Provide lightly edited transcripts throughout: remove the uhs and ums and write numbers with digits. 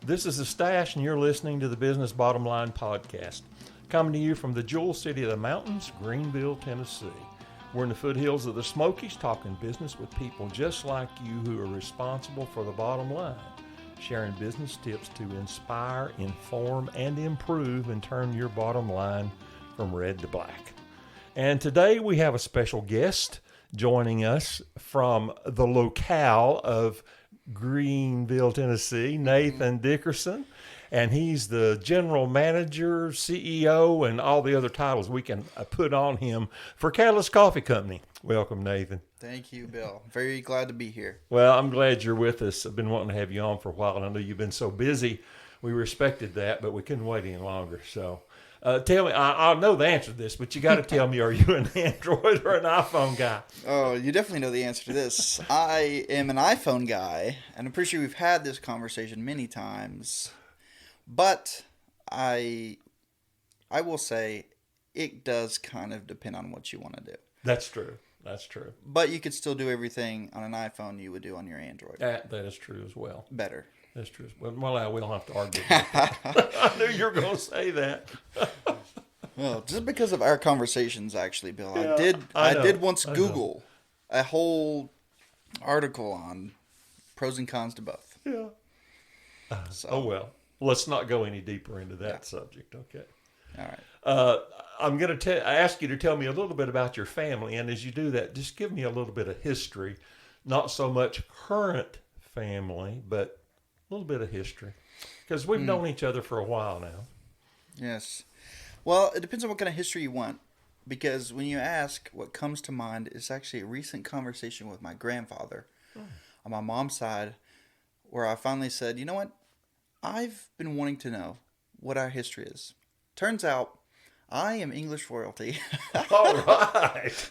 This is The Stash, and you're listening to the Business Bottom Line Podcast, coming to you from the Jewel City of the Mountains, Greeneville, Tennessee. We're in the foothills of the Smokies, talking business with people just like you who are responsible for the bottom line, sharing business tips to inspire, inform, and improve, and turn your bottom line from red to black. And today we have a special guest joining us from the locale of Greeneville, Tennessee, Nathan Dickerson, and he's the general manager, CEO, and all the other titles we can put on him for Catalyst Coffee Company. Welcome, Nathan. Thank you, Bill. Very glad to be here. Well, I'm glad you're with us. I've been wanting to have you on for a while, and I know you've been so busy. We respected that, but we couldn't wait any longer. So tell me, I know the answer to this, but you got to tell me, are you an Android or an iPhone guy? Oh, you definitely know the answer to this. I am an iPhone guy, and I'm pretty sure we've had this conversation many times. But I will say it does kind of depend on what you want to do. That's true. That's true. But you could still do everything on an iPhone you would do on your Android. That is true as well. Better. That's true. Well, we don't have to argue about that. I knew you were going to say that. Well, just because of our conversations, actually, Bill, Yeah, I did once Google a whole article on pros and cons to both. Yeah. So, Oh, well. Let's not go any deeper into that subject, okay? all right. I'm going to ask you to tell me a little bit about your family, and as you do that, just give me a little bit of history. Not so much current family, but a little bit of history. Because we've known each other for a while now. Yes. Well, it depends on what kind of history you want. Because when you ask, what comes to mind is actually a recent conversation with my grandfather on my mom's side, where I finally said, you know what? I've been wanting to know what our history is. Turns out, I am English royalty. All right.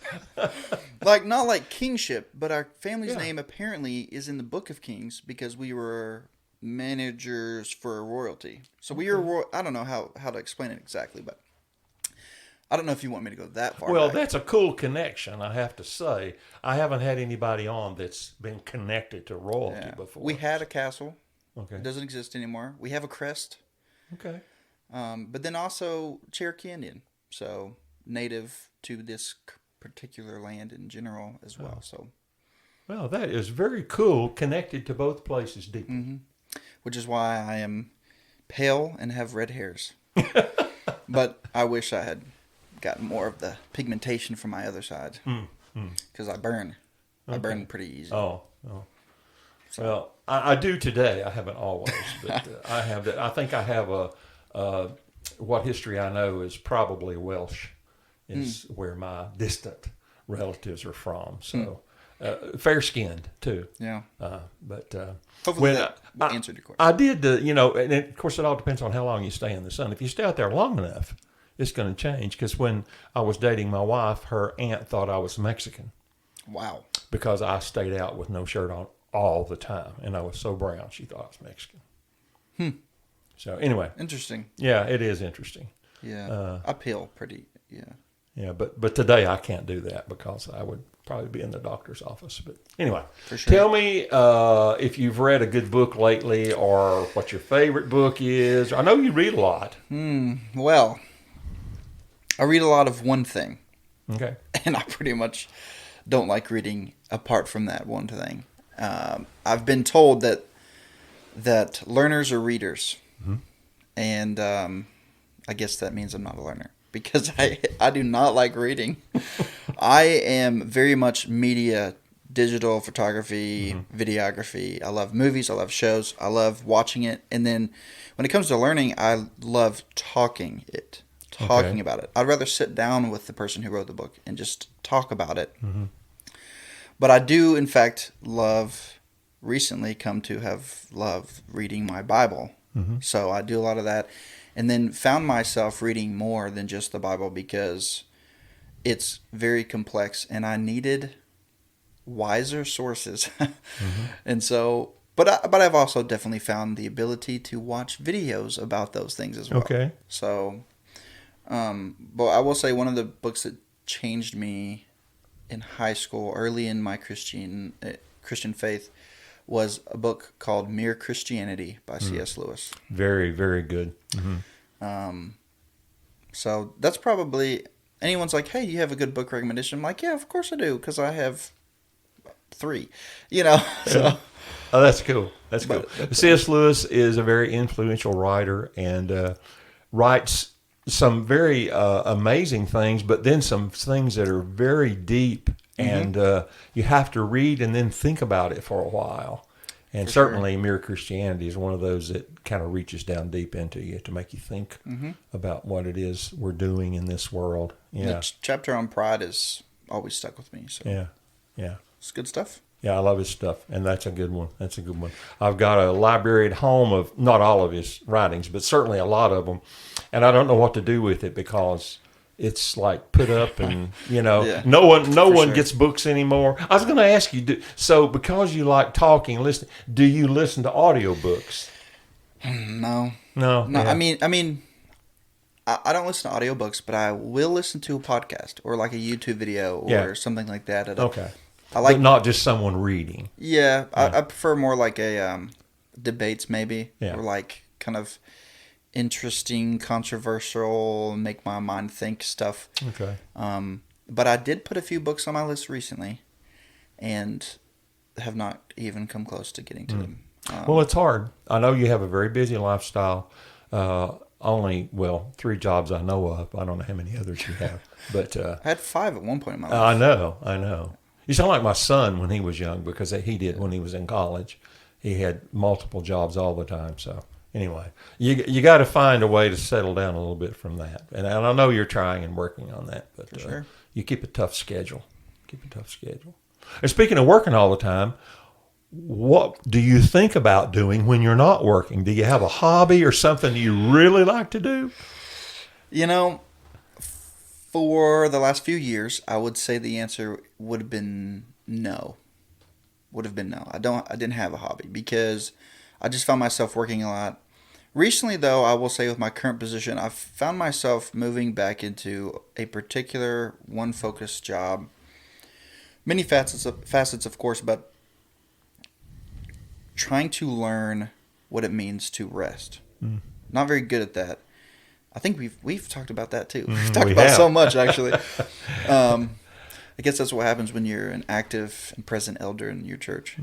Not like kingship, but our family's name apparently is in the Book of Kings because we were managers for royalty. So we were, I don't know how to explain it exactly, but I don't know if you want me to go that far Well, back. that's a cool connection, I have to say. I haven't had anybody on that's been connected to royalty before. We had a castle. Okay. It doesn't exist anymore. We have a crest. Okay. But then also Cherokee Indian. So native to this particular land in general as well. So, Well, that is very cool, connected to both places deeply. which is why I am pale and have red hairs. But I wish I had gotten more of the pigmentation from my other side. Because I burn. I burn pretty easy. Oh. Well, I do today. I haven't always, but I have that. I think I have what history I know is probably Welsh, is where my distant relatives are from. So fair skinned too. Yeah. But Hopefully that answered your question. I did, and of course it all depends on how long you stay in the sun. If you stay out there long enough, it's going to change. Because when I was dating my wife, her aunt thought I was Mexican. Wow. Because I stayed out with no shirt on all the time, and I was so brown, she thought I was Mexican. So anyway, Interesting. yeah, it is interesting. Yeah. I peel pretty. Yeah. Yeah, but today I can't do that because I would probably be in the doctor's office. But anyway, For sure. tell me if you've read a good book lately, or what your favorite book is. I know you read a lot. Well, I read a lot of one thing. Okay. And I pretty much don't like reading apart from that one thing. I've been told that learners are readers. And I guess that means I'm not a learner. Because I do not like reading. I am very much media, digital photography, videography. I love movies. I love shows. I love watching it. And then when it comes to learning, I love talking about it. I'd rather sit down with the person who wrote the book and just talk about it. But I do, in fact, recently come to have loved reading my Bible. So I do a lot of that. And then found myself reading more than just the Bible because it's very complex and I needed wiser sources. And so, but I've also definitely found the ability to watch videos about those things as well. Okay. So, but I will say one of the books that changed me in high school, early in my Christian faith, was a book called Mere Christianity by C.S. Lewis. Very, very good. So that's probably, anyone's like, hey, do you have a good book recommendation? I'm like, yeah, of course I do, because I have 3, so. Oh, that's cool. That's cool. But C.S. Lewis is a very influential writer and writes some very amazing things, but then some things that are very deep, and you have to read and then think about it for a while. And certainly, Mere Christianity is one of those that kind of reaches down deep into you to make you think about what it is we're doing in this world. Yeah. The chapter on pride is always stuck with me. So. Yeah. It's good stuff. Yeah, I love his stuff, and that's a good one. That's a good one. I've got a library at home of not all of his writings, but certainly a lot of them, and I don't know what to do with it because it's like put up, and no one gets books anymore. I was going to ask you, so because you like talking, listening, do you listen to audiobooks? No. Yeah. I mean, I don't listen to audiobooks, but I will listen to a podcast or like a YouTube video or something like that. Okay. But not just someone reading. Yeah, I prefer more like a debates maybe, or like kind of interesting, controversial, make my mind think stuff. Okay. But I did put a few books on my list recently, and have not even come close to getting to them. Well, it's hard. I know you have a very busy lifestyle. Only 3 jobs I know of. I don't know how many others you have, but I had 5 at one point in my life. I know. You sound like my son when he was young, because he did when he was in college. He had multiple jobs all the time. So anyway, you got to find a way to settle down a little bit from that. And I know you're trying and working on that, but sure. You keep a tough schedule. And speaking of working all the time, what do you think about doing when you're not working? Do you have a hobby or something you really like to do? For the last few years, I would say the answer would have been no. I didn't have a hobby because I just found myself working a lot. Recently, though, I will say with my current position, I've found myself moving back into a particular one-focused job. Many facets, of course, but trying to learn what it means to rest. Not very good at that. I think we've talked about that too. We've talked about so much, actually. I guess that's what happens when you're an active and present elder in your church.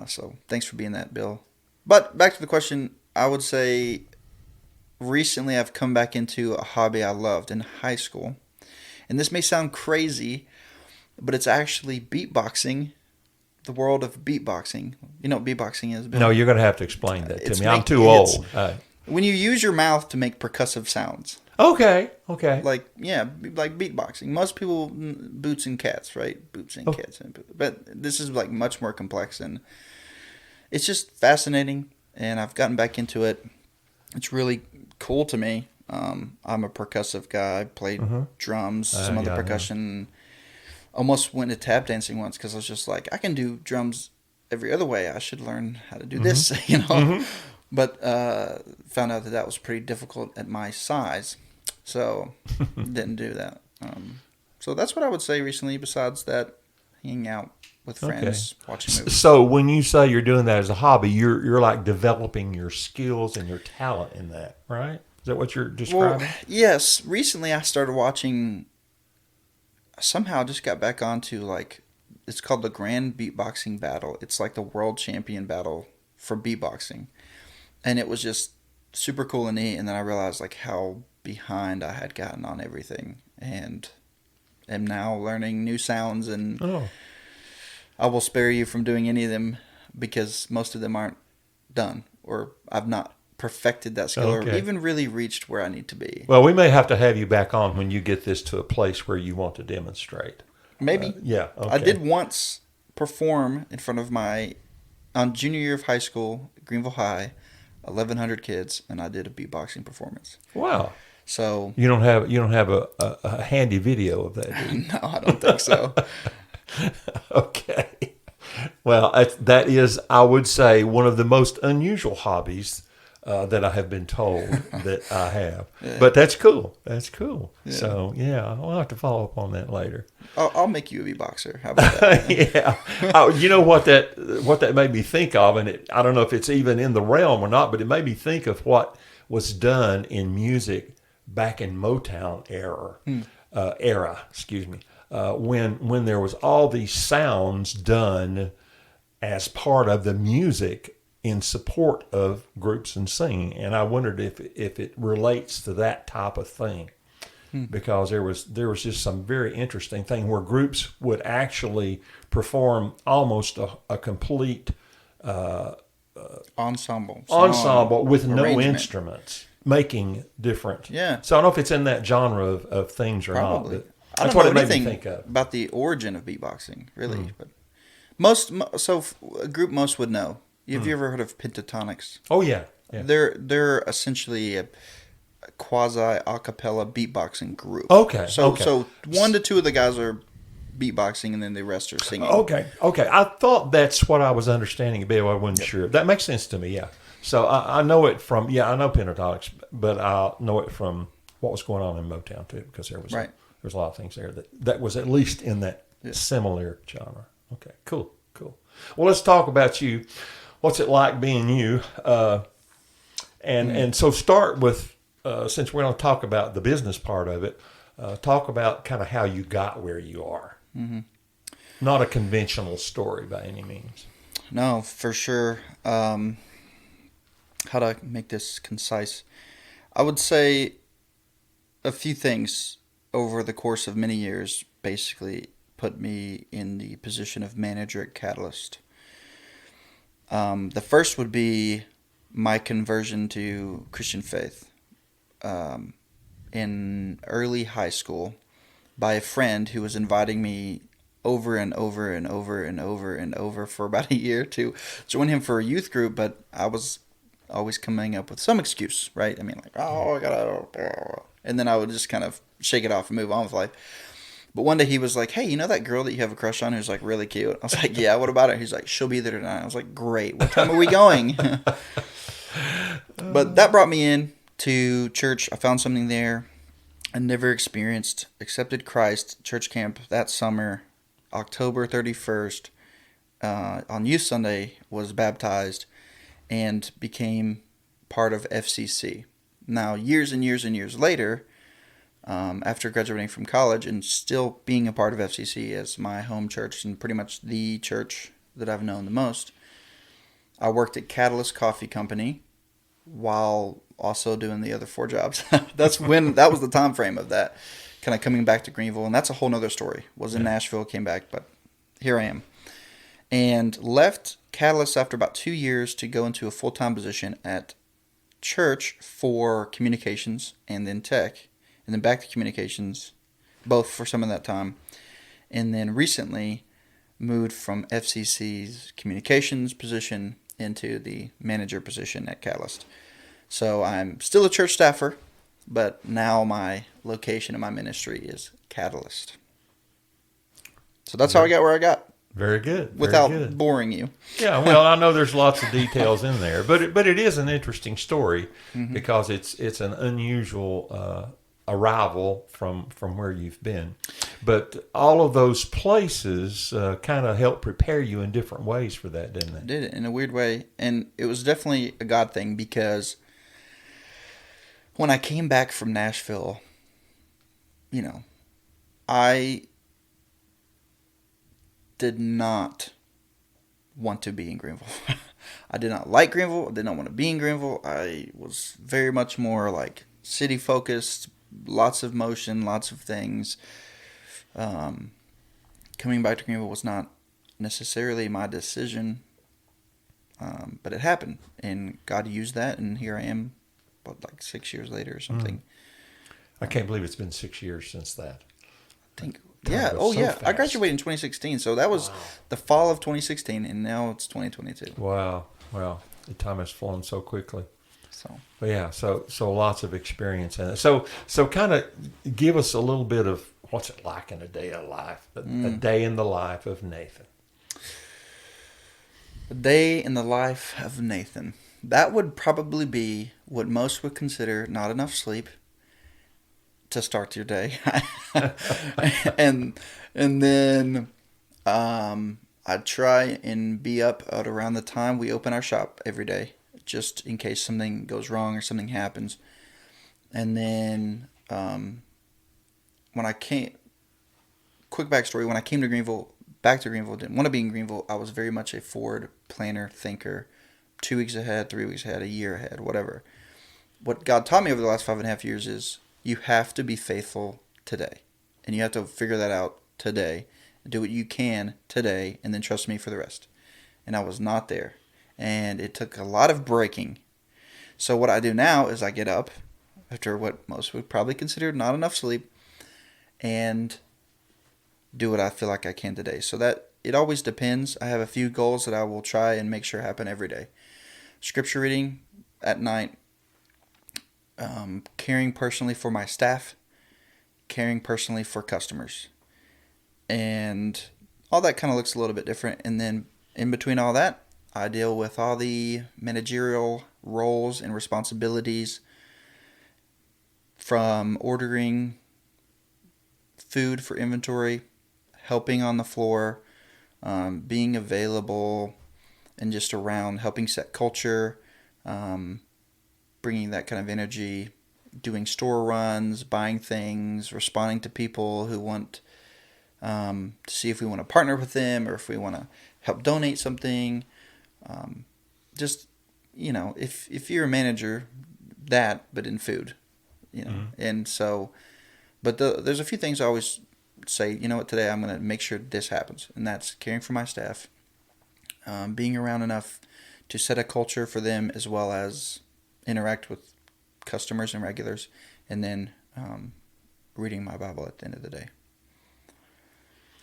So thanks for being that, Bill. But back to the question, I would say recently I've come back into a hobby I loved in high school. And this may sound crazy, but it's actually beatboxing, the world of beatboxing. You know what beatboxing is, Bill? No, you're going to have to explain that to me. I'm too old. When you use your mouth to make percussive sounds. Okay. Like beatboxing. Most people, boots and cats, right? Boots and cats. But this is like much more complex, and it's just fascinating, and I've gotten back into it. It's really cool to me. I'm a percussive guy. I played drums, some other percussion. Almost went to tap dancing once because I was just like, I can do drums every other way. I should learn how to do this, But found out that was pretty difficult at my size, so didn't do that. So that's what I would say recently, besides that, hanging out with friends, watching movies. So when you say you're doing that as a hobby, you're like developing your skills and your talent in that, right? Is that what you're describing? Well, yes. Recently I started watching, somehow just got back onto it's called the Grand Beatboxing Battle. It's like the world champion battle for beatboxing. And it was just super cool and neat. And then I realized how behind I had gotten on everything, and am now learning new sounds. And I will spare you from doing any of them because most of them aren't done, or I've not perfected that skill or even really reached where I need to be. Well, we may have to have you back on when you get this to a place where you want to demonstrate. Maybe. Okay. I did once perform in front of on junior year of high school, Greeneville High, 1,100 kids, and I did a beatboxing performance. Wow! So you don't have a handy video of that, do you? No, I don't think so. Okay. Well, that is, I would say, one of the most unusual hobbies that I have been told that I have. Yeah. But that's cool. That's cool. Yeah. So, yeah, I'll have to follow up on that later. I'll make you a beatboxer. How about that? Yeah. Oh, you know what that made me think of, and I don't know if it's even in the realm or not, but it made me think of what was done in music back in Motown era, when there was all these sounds done as part of the music in support of groups and singing. And I wondered if it relates to that type of thing, because there was just some very interesting thing where groups would actually perform almost a complete ensemble with no arrangement. Instruments, making different. Yeah. So I don't know if it's in that genre of things or Probably. not. But I that's don't what know it made me anything think of. about the origin of beatboxing, really. But a group most would know. Have you ever heard of Pentatonics? Oh yeah. They're essentially a quasi a cappella beatboxing group. Okay. So 1 to 2 of the guys are beatboxing, and then the rest are singing. Okay. I thought that's what I was understanding, but I wasn't sure. That makes sense to me. Yeah. So I know it from I know Pentatonics, but I know it from what was going on in Motown too, because there was a lot of things there that was at least in that similar genre. Okay. Cool. Well, let's talk about you. What's it like being you? And so start with, since we're going to talk about the business part of it, talk about kind of how you got where you are. Mm-hmm. Not a conventional story by any means. No, for sure. How to make this concise? I would say a few things over the course of many years basically put me in the position of manager at Catalyst. The first would be my conversion to Christian faith in early high school by a friend who was inviting me over and over and over and over and over for about a year to join him for a youth group, but I was always coming up with some excuse, right? I mean, like, I gotta, and then I would just kind of shake it off and move on with life. But one day he was like, hey, you know that girl that you have a crush on who's like really cute? I was like, yeah, what about her? He's like, she'll be there tonight. I was like, great. What time are we going? But that brought me in to church. I found something there I never experienced. Accepted Christ church camp that summer, October 31st, on Youth Sunday, was baptized and became part of FCC. Now, years and years and years later, after graduating from college and still being a part of FCC as my home church and pretty much the church that I've known the most, I worked at Catalyst Coffee Company while also doing the other 4 jobs. That was the time frame of that, kind of coming back to Greeneville, and that's a whole nother story. Was in Nashville, came back, but here I am. And left Catalyst after about 2 years to go into a full-time position at church for communications and then tech, and then back to communications, both for some of that time. And then recently moved from FCC's communications position into the manager position at Catalyst. So I'm still a church staffer, but now my location in my ministry is Catalyst. So that's how I got where I got. Very good. Without boring you. Yeah, well, I know there's lots of details in there, but it is an interesting story because it's an unusual arrival from where you've been. But all of those places kind of help prepare you in different ways for that, didn't they? Did it in a weird way, and it was definitely a God thing, because when I came back from Nashville, I did not want to be in Greeneville. I did not like Greeneville. I did not want to be in Greeneville. I was very much more like city focused, lots of motion, lots of things. Coming back to Greeneville was not necessarily my decision, but it happened, and God used that, and here I am, like 6 years later or something. I can't believe it's been 6 years since that. I think. Yeah. Oh, yeah. Fast. I graduated in 2016, so that was the fall of 2016, and now it's 2022. Wow. The time has flown so quickly. So. But yeah. So lots of experience in it. So kind of give us a little bit of what's it like in a day of life, a day in the life of Nathan. A day in the life of Nathan. That would probably be what most would consider not enough sleep to start your day. and then I'd try and be up at around the time we open our shop every day, just in case something goes wrong or something happens. And then when I came, quick backstory, when I came to Greeneville, didn't want to be in Greeneville. I was very much a forward planner, thinker, 2 weeks ahead, 3 weeks ahead, a year ahead, whatever. What God taught me over the last 5.5 years is you have to be faithful today. And you have to figure that out today. Do what you can today, and then trust me for the rest. And I was not there. And it took a lot of breaking. So what I do now is I get up after what most would probably consider not enough sleep and do what I feel like I can today. So that it always depends. I have a few goals that I will try and make sure happen every day. Scripture reading at night, caring personally for my staff, caring personally for customers. And all that kind of looks a little bit different. And then in between all that, I deal with all the managerial roles and responsibilities, from ordering food for inventory, helping on the floor, being available, and just around helping set culture, bringing that kind of energy, doing store runs, buying things, responding to people who want to see if we want to partner with them or if we want to help donate something. Just, if you're a manager, but in food, Mm-hmm. And so, but there's a few things I always say, today I'm going to make sure this happens. And that's caring for my staff, being around enough to set a culture for them as well as interact with customers and regulars, and then reading my Bible at the end of the day.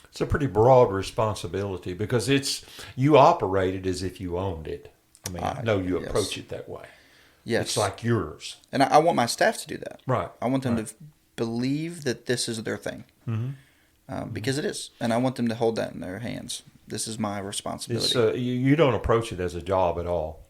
It's a pretty broad responsibility because you operate it as if you owned it. I mean, I know you approach it that way. Yes. It's like yours. And I want my staff to do that. Right. I want them to believe that this is their thing. Mm-hmm. Because it is. And I want them to hold that in their hands. This is my responsibility. You don't approach it as a job at all.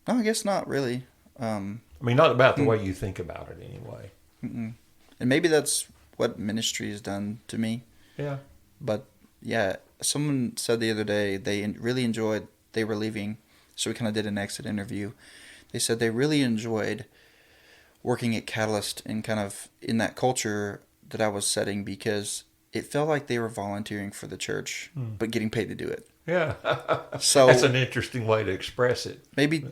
No, I guess not really. Not about the way you think about it anyway. Mm-mm. And maybe that's what ministry has done to me. Yeah. But, yeah, someone said the other day they really enjoyed, they were leaving, so we kind of did an exit interview. They said they really enjoyed working at Catalyst and kind of in that culture that I was setting because it felt like they were volunteering for the church, but getting paid to do it. Yeah. So that's an interesting way to express it. Maybe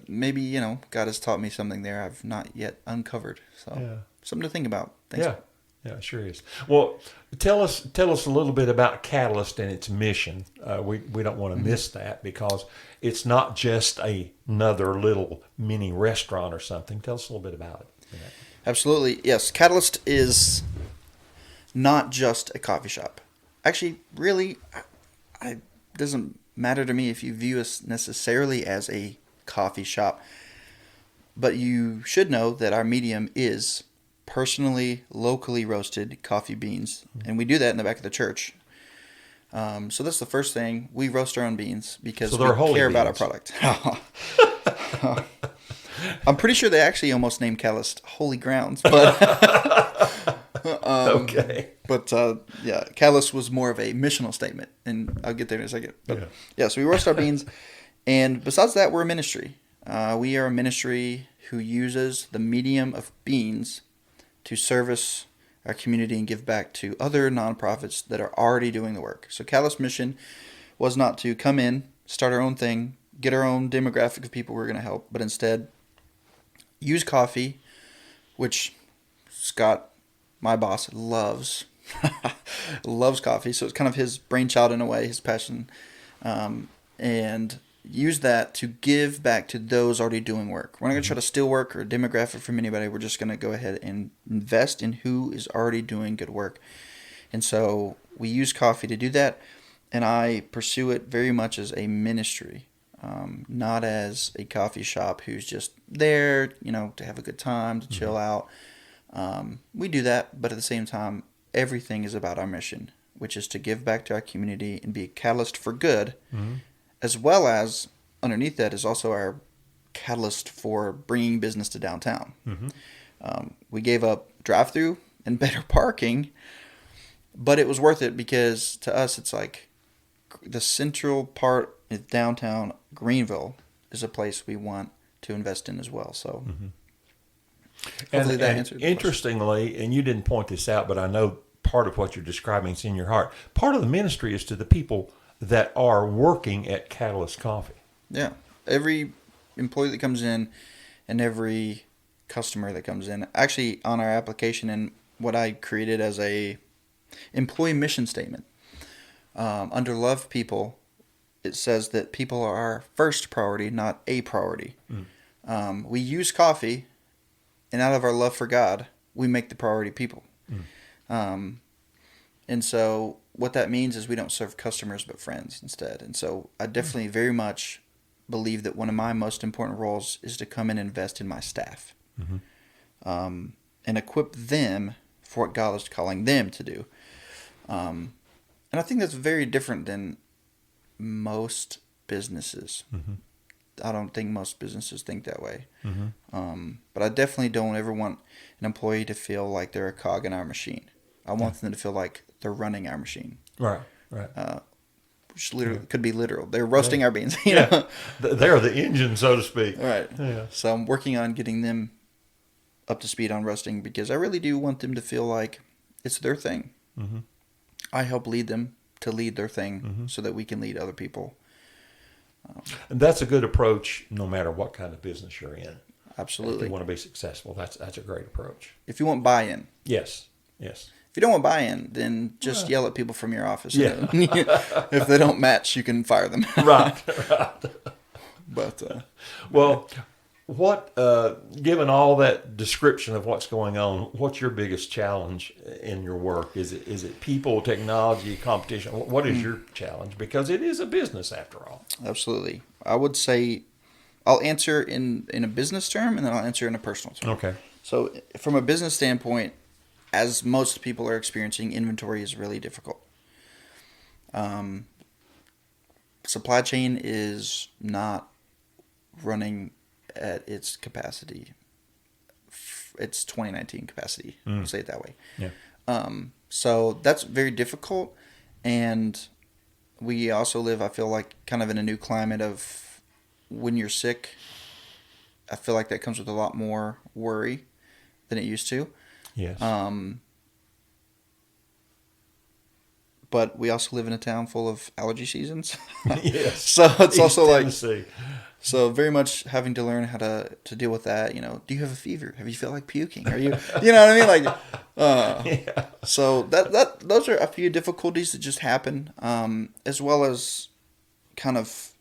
God has taught me something there I've not yet uncovered. So something to think about. Thanks. Yeah. Yeah, it sure is. Well, tell us a little bit about Catalyst and its mission. We don't want to miss that because it's not just another little mini restaurant or something. Tell us a little bit about it. Absolutely. Yes. Catalyst is not just a coffee shop. Actually, really, it doesn't matter to me if you view us necessarily as a coffee shop. But you should know that our medium is personally, locally roasted coffee beans. And we do that in the back of the church. So that's the first thing. We roast our own beans because we care about our product. I'm pretty sure they actually almost named Catalyst Holy Grounds. But okay. But Catalyst was more of a missional statement. And I'll get there in a second. But, so we roast our beans. And besides that, we're a ministry. We are a ministry who uses the medium of beans to service our community and give back to other nonprofits that are already doing the work. So Catalyst's mission was not to come in, start our own thing, get our own demographic of people we're going to help, but instead use coffee, which Scott, my boss, loves coffee. So it's kind of his brainchild in a way, his passion, and use that to give back to those already doing work. We're not going to try to steal work or a demographic from anybody. We're just going to go ahead and invest in who is already doing good work. And so we use coffee to do that, and I pursue it very much as a ministry, not as a coffee shop who's just there, to have a good time, to chill out. We do that, but at the same time, everything is about our mission, which is to give back to our community and be a catalyst for good. As well as, underneath that is also our catalyst for bringing business to downtown. Mm-hmm. We gave up drive-through and better parking, but it was worth it because to us it's like the central part of downtown Greeneville is a place we want to invest in as well. So hopefully that answered the question. Interestingly, and you didn't point this out, but I know part of what you're describing is in your heart. Part of the ministry is to the people that are working at Catalyst Coffee. Yeah. Every employee that comes in and every customer that comes in. Actually, on our application and what I created as a employee mission statement, under Love People, it says that people are our first priority, not a priority. We use coffee, and out of our love for God, we make the priority people. And so what that means is we don't serve customers but friends instead. And so I definitely very much believe that one of my most important roles is to come and invest in my staff, and equip them for what God is calling them to do. And I think that's very different than most businesses. I don't think most businesses think that way. But I definitely don't ever want an employee to feel like they're a cog in our machine. I want them to feel like they're running our machine. Right. Which literally could be literal. They're roasting our beans. You know? They're the engine, so to speak. Right. Yeah. So I'm working on getting them up to speed on roasting because I really do want them to feel like it's their thing. I help lead them to lead their thing so that we can lead other people. And that's a good approach no matter what kind of business you're in. Absolutely. If you want to be successful, that's a great approach. If you want buy-in. Yes. If you don't want buy-in, then just yell at people from your office. Yeah. If they don't match, you can fire them. Right. But well, what given all that description of what's going on, what's your biggest challenge in your work? Is it people, technology, competition? What is your challenge? Because it is a business after all. Absolutely. I would say I'll answer in a business term and then I'll answer in a personal term. Okay. So from a business standpoint, as most people are experiencing, inventory is really difficult. Supply chain is not running at its capacity. It's 2019 capacity. I'll say it that way. Yeah. So that's very difficult. And we also live, I feel like, kind of in a new climate of when you're sick. I feel like that comes with a lot more worry than it used to. Yes. But we also live in a town full of allergy seasons. Yes. So it's East also Tennessee. So very much having to learn how to deal with that. You know, do you have a fever? Have you felt like puking? Are you, you know what I mean? Like, Yeah. so those are a few difficulties that just happen, as well as kind of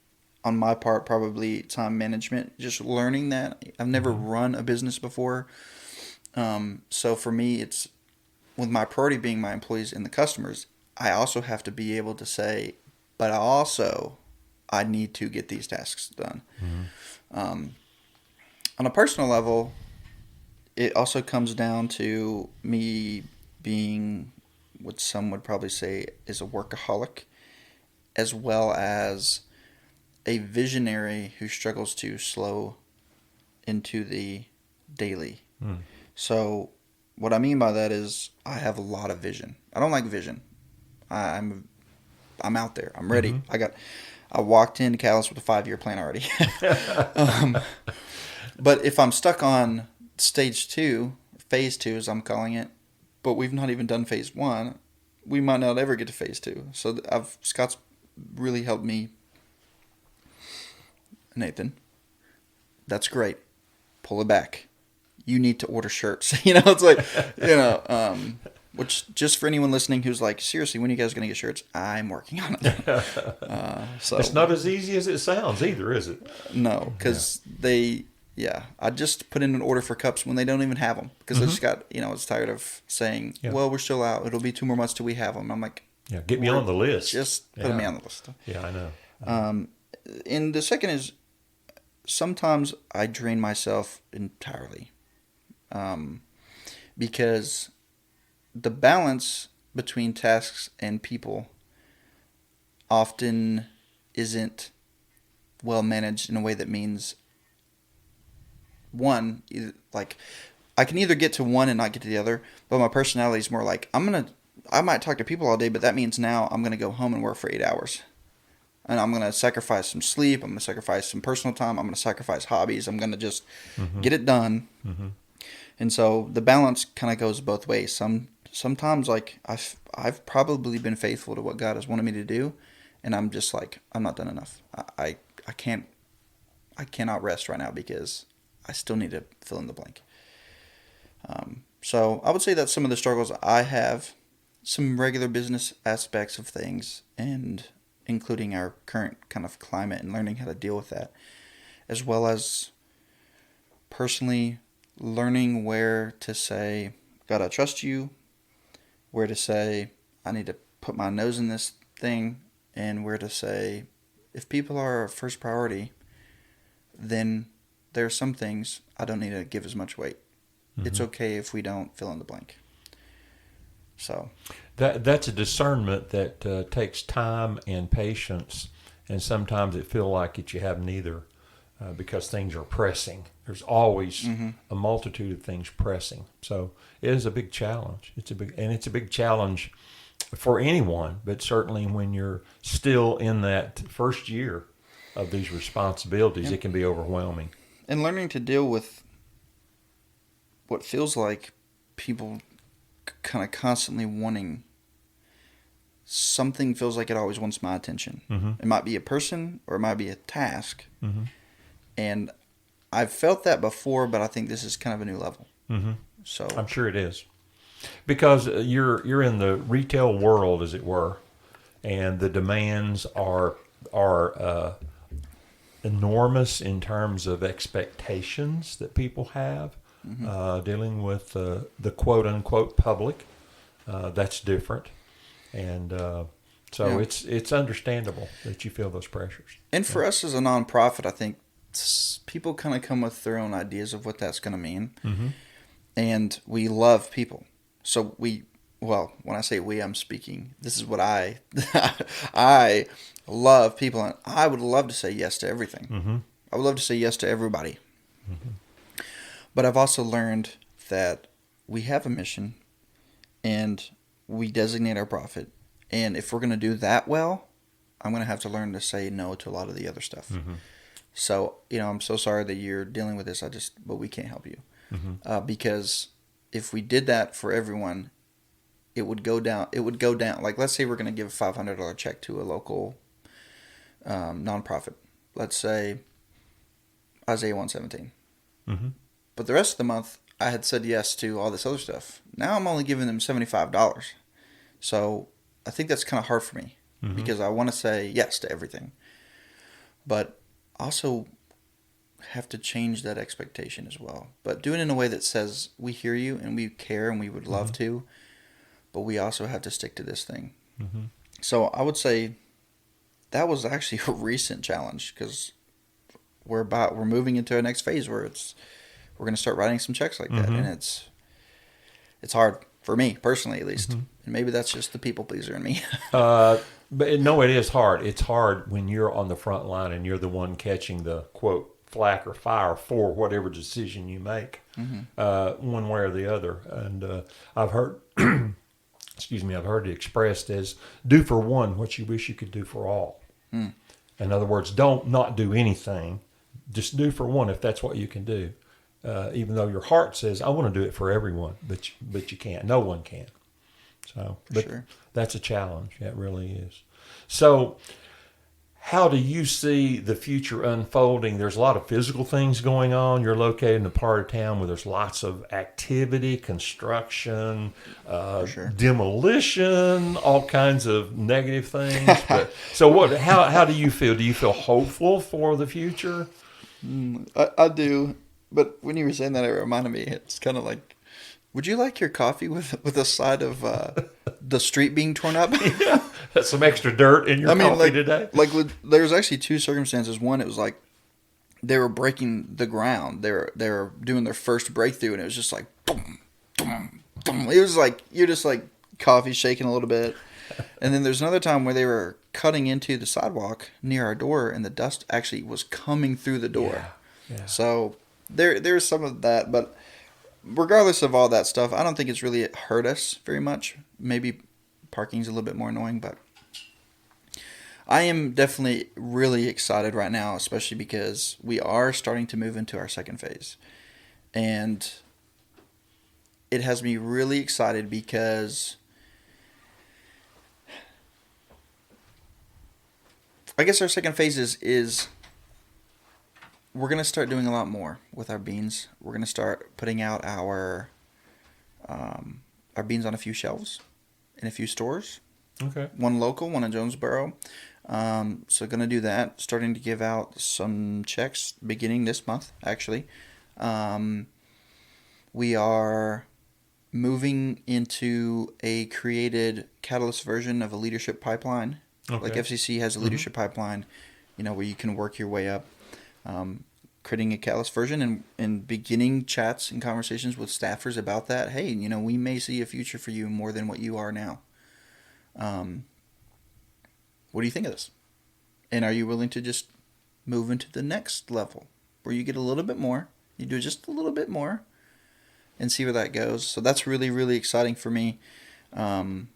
on my part, probably time management, just learning that. I've never run a business before. So for me, it's with my priority being my employees and the customers, I also have to be able to say, but I need to get these tasks done. On a personal level, it also comes down to me being what some would probably say is a workaholic, as well as a visionary who struggles to slow into the daily. So what I mean by that is I have a lot of vision. I don't like vision. I'm out there. I'm ready. I walked into Catalyst with a 5-year plan already. But if I'm stuck on stage 2, phase 2 as I'm calling it, but we've not even done phase 1, we might not ever get to phase 2. So Scott's really helped me. Nathan, that's great. Pull it back. You need to order shirts. It's like, which just for anyone listening who's like, seriously, when are you guys going to get shirts? I'm working on it. So it's not as easy as it sounds either, is it? No, because I just put in an order for cups when they don't even have them because I just got, it's tired of saying, well, we're still out. It'll be 2 more months till we have them. I'm like, get me on the list. Just put me on the list. Yeah, I know. And the second is sometimes I drain myself entirely. Because the balance between tasks and people often isn't well managed in a way that means one. Like, I can either get to one and not get to the other, but my personality is more like, I might talk to people all day, but that means now I'm going to go home and work for 8 hours. And I'm going to sacrifice some sleep. I'm going to sacrifice some personal time. I'm going to sacrifice hobbies. I'm going to just get it done. Mm-hmm. And so the balance kind of goes both ways. Sometimes, like, I've probably been faithful to what God has wanted me to do, and I'm just like, I'm not done enough. I cannot rest right now because I still need to fill in the blank. So I would say that's some of the struggles I have, some regular business aspects of things, and including our current kind of climate and learning how to deal with that, as well as personally learning where to say, God, I trust you, where to say, I need to put my nose in this thing, and where to say, if people are our first priority, then there are some things I don't need to give as much weight. Mm-hmm. It's okay if we don't fill in the blank. So that's a discernment that takes time and patience, and sometimes it feels like you have neither because things are pressing. There's always a multitude of things pressing. So it is a big challenge. It's a big challenge for anyone, but certainly when you're still in that first year of these responsibilities, It can be overwhelming. And learning to deal with what feels like people kind of constantly wanting something, feels like it always wants my attention. Mm-hmm. It might be a person or it might be a task. Mm-hmm. And I've felt that before, but I think this is kind of a new level. Mm-hmm. So I'm sure it is, because you're in the retail world, as it were, and the demands are enormous in terms of expectations that people have. Mm-hmm. Dealing with the quote-unquote public, that's different. And so it's understandable that you feel those pressures. And for us as a nonprofit, I think people kind of come with their own ideas of what that's going to mean. Mm-hmm. And we love people. So when I say we, I'm speaking, this is what I love people, and I would love to say yes to everything. Mm-hmm. I would love to say yes to everybody. Mm-hmm. But I've also learned that we have a mission, and we designate our profit. And if we're going to do that well, I'm going to have to learn to say no to a lot of the other stuff. Mm-hmm. So, I'm so sorry that you're dealing with this. But we can't help you. Mm-hmm. Because if we did that for everyone, it would go down. Like, let's say we're going to give a $500 check to a local nonprofit. Let's say Isaiah 117. Mm-hmm. But the rest of the month, I had said yes to all this other stuff. Now I'm only giving them $75. So I think that's kind of hard for me because I want to say yes to everything. But also have to change that expectation as well. But do it in a way that says we hear you and we care and we would love to, but we also have to stick to this thing. Mm-hmm. So I would say that was actually a recent challenge because we're moving into our next phase where we're going to start writing some checks like that. And it's hard for me personally, at least. And maybe that's just the people pleaser in me. But no, it is hard. It's hard when you're on the front line and you're the one catching the quote flack or fire for whatever decision you make, one way or the other. And I've heard, I've heard it expressed as do for one what you wish you could do for all. Mm. In other words, don't not do anything. Just do for one if that's what you can do. Even though your heart says, I want to do it for everyone, but you can't. No one can. So, but sure. That's a challenge. It really is. So, how do you see the future unfolding? There's a lot of physical things going on. You're located in a part of town where there's lots of activity, construction, demolition, all kinds of negative things. But so, what? How do you feel? Do you feel hopeful for the future? I do. But when you were saying that, it reminded me, it's kind of like, would you like your coffee with a side of the street being torn up? Yeah, that's some extra dirt in your coffee today. Like, there's actually two circumstances. One, it was like they were breaking the ground. They were doing their first breakthrough, and it was just like, boom, boom, boom. It was like, you're just like coffee shaking a little bit. And then there's another time where they were cutting into the sidewalk near our door, and the dust actually was coming through the door. Yeah. So there's some of that, but regardless of all that stuff, I don't think it's really hurt us very much. Maybe parking's a little bit more annoying, but I am definitely really excited right now, especially because we are starting to move into our second phase. And it has me really excited because I guess our second phase is we're going to start doing a lot more with our beans. We're going to start putting out our beans on a few shelves in a few stores. Okay. One local, one in Jonesboro. So going to do that. Starting to give out some checks beginning this month, actually. We are moving into a created Catalyst version of a leadership pipeline. Okay. Like FCC has a leadership pipeline, where you can work your way up. Creating a Catalyst version and beginning chats and conversations with staffers about that. Hey, we may see a future for you more than what you are now. What do you think of this? And are you willing to just move into the next level where you get a little bit more, you do just a little bit more and see where that goes? So that's really, really exciting for me. And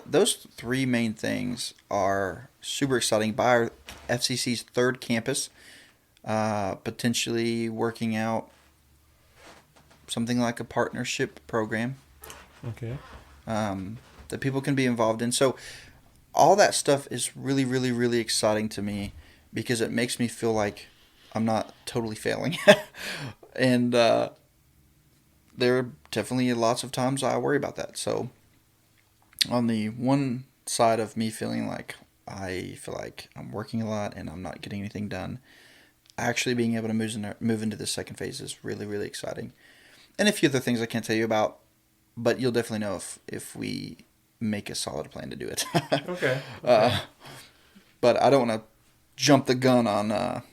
those three main things are super exciting. By our FCC's third campus, potentially working out something like a partnership program. Okay. That people can be involved in. So all that stuff is really, really, really exciting to me because it makes me feel like I'm not totally failing. And there are definitely lots of times I worry about that. So on the one side of me feeling like I feel like I'm working a lot and I'm not getting anything done, actually being able to move into the second phase is really, really exciting. And a few other things I can't tell you about, but you'll definitely know if we make a solid plan to do it. Okay. But I don't want to jump the gun on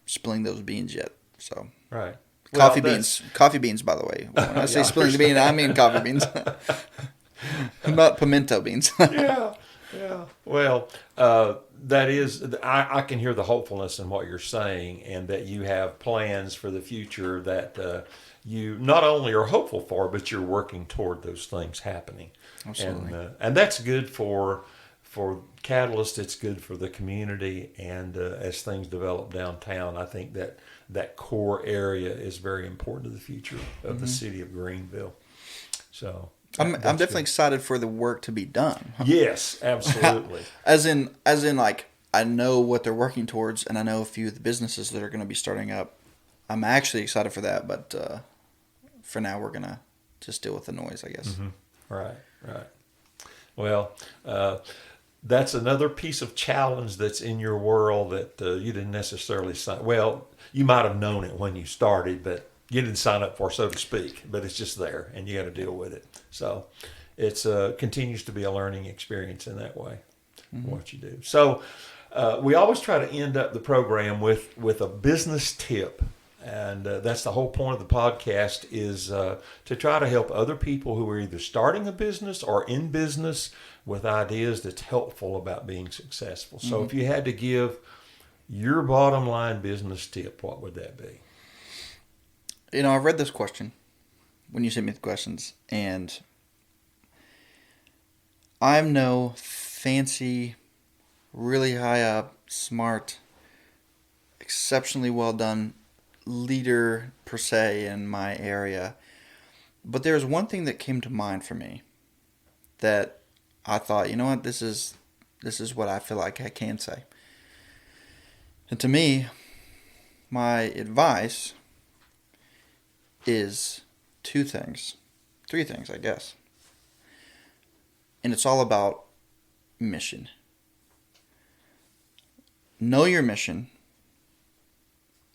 spilling those beans yet. So right. Coffee beans, by the way. When I say spilling the bean, I mean coffee beans, not pimento beans. Yeah. Well, that is, I can hear the hopefulness in what you're saying, and that you have plans for the future that you not only are hopeful for, but you're working toward those things happening. Absolutely. And that's good for Catalyst. It's good for the community, and as things develop downtown, I think that core area is very important to the future of the city of Greeneville. So I'm definitely excited for the work to be done. Yes, absolutely. as in like I know what they're working towards, and I know a few of the businesses that are going to be starting up. I'm actually excited for that, but for now we're gonna just deal with the noise, I guess. Mm-hmm. Right. Well, that's another piece of challenge that's in your world that you didn't necessarily sign. Well, you might have known it when you started, but you didn't sign up for, so to speak. But it's just there, and you got to deal with it. So it's continues to be a learning experience in that way. What you do. So we always try to end up the program with a business tip. And that's the whole point of the podcast is to try to help other people who are either starting a business or in business with ideas that's helpful about being successful. So if you had to give your bottom line business tip, what would that be? I read this question when you sent me the questions, and I'm no fancy, really high up, smart, exceptionally well done leader per se in my area, but there's one thing that came to mind for me that I thought, you know what, this is what I feel like I can say. And to me, my advice is three things, I guess. And it's all about mission. Know your mission.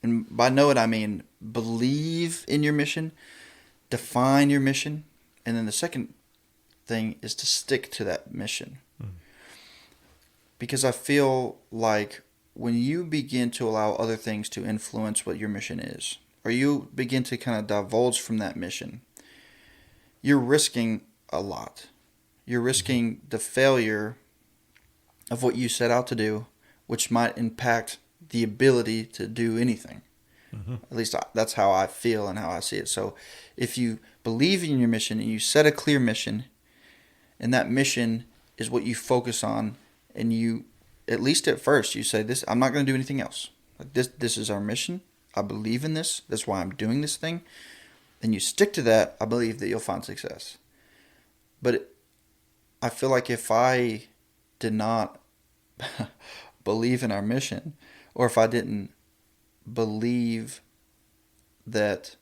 And by know it, I mean believe in your mission, define your mission, and then the second thing is to stick to that mission. Because I feel like when you begin to allow other things to influence what your mission is, or you begin to kind of divulge from that mission, you're risking a lot. You're risking the failure of what you set out to do, which might impact the ability to do anything. At least that's how I feel and how I see it. So if you believe in your mission and you set a clear mission, and that mission is what you focus on, and you, at least at first, you say, "This, I'm not going to do anything else. Like this is our mission. I believe in this. That's why I'm doing this thing." And you stick to that, I believe that you'll find success. But I feel like if I did not believe in our mission, or if I didn't believe that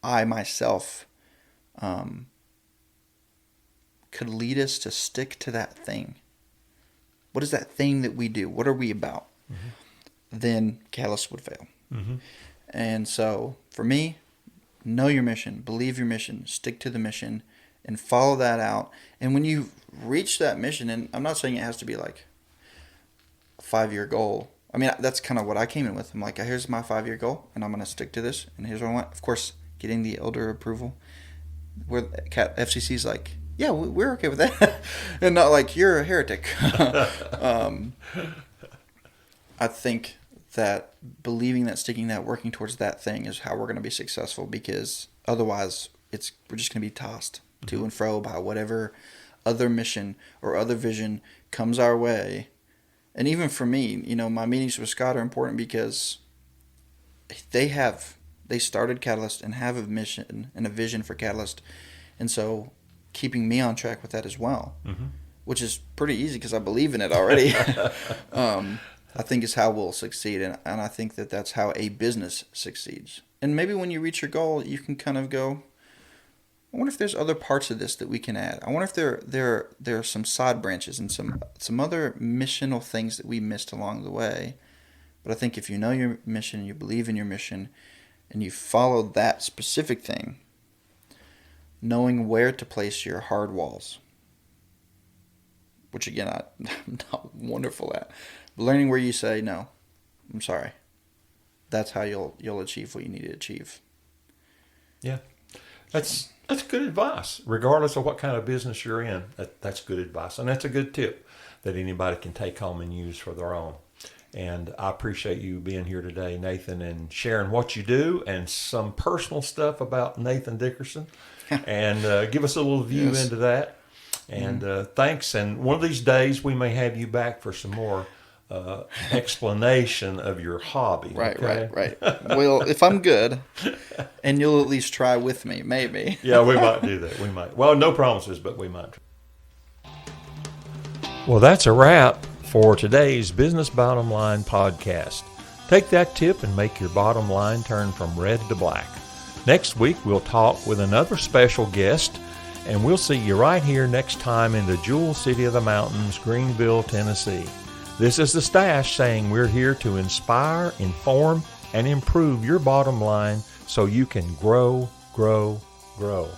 I myself could lead us to stick to that thing. What is that thing that we do? What are we about? Then Catalyst would fail. And so for me, know your mission, believe your mission, stick to the mission, and follow that out. And when you reach that mission, and I'm not saying it has to be like a 5-year goal. I mean, that's kind of what I came in with. I'm like, here's my 5-year goal, and I'm going to stick to this, and here's what I want. Of course, getting the elder approval, where FCC's like, yeah, we're okay with that. And not like, you're a heretic. I think that believing that, sticking that, working towards that thing is how we're going to be successful, because otherwise we're just going to be tossed to and fro by whatever other mission or other vision comes our way. And even for me, my meetings with Scott are important because they started Catalyst and have a mission and a vision for Catalyst. And so keeping me on track with that as well, which is pretty easy because I believe in it already, I think is how we'll succeed. And I think that that's how a business succeeds. And maybe when you reach your goal, you can kind of go, I wonder if there's other parts of this that we can add. I wonder if there are some side branches and some other missional things that we missed along the way. But I think if you know your mission, you believe in your mission, and you follow that specific thing, knowing where to place your hard walls, which again, I'm not wonderful at, but learning where you say, no, I'm sorry. That's how you'll achieve what you need to achieve. Yeah. That's good advice, regardless of what kind of business you're in. That's good advice, and that's a good tip that anybody can take home and use for their own. And I appreciate you being here today, Nathan, and sharing what you do and some personal stuff about Nathan Dickerson, and give us a little view into that. And thanks. And one of these days we may have you back for some more explanation of your hobby. Right. Okay? Well, if I'm good, and you'll at least try with me, maybe. Yeah, we might do that. We might. Well, no promises, but we might. Well, that's a wrap for today's Business Bottom Line podcast. Take that tip and make your bottom line turn from red to black. Next week, we'll talk with another special guest, and we'll see you right here next time in the Jewel City of the Mountains, Greeneville, Tennessee. This is the Stash saying we're here to inspire, inform, and improve your bottom line so you can grow, grow, grow.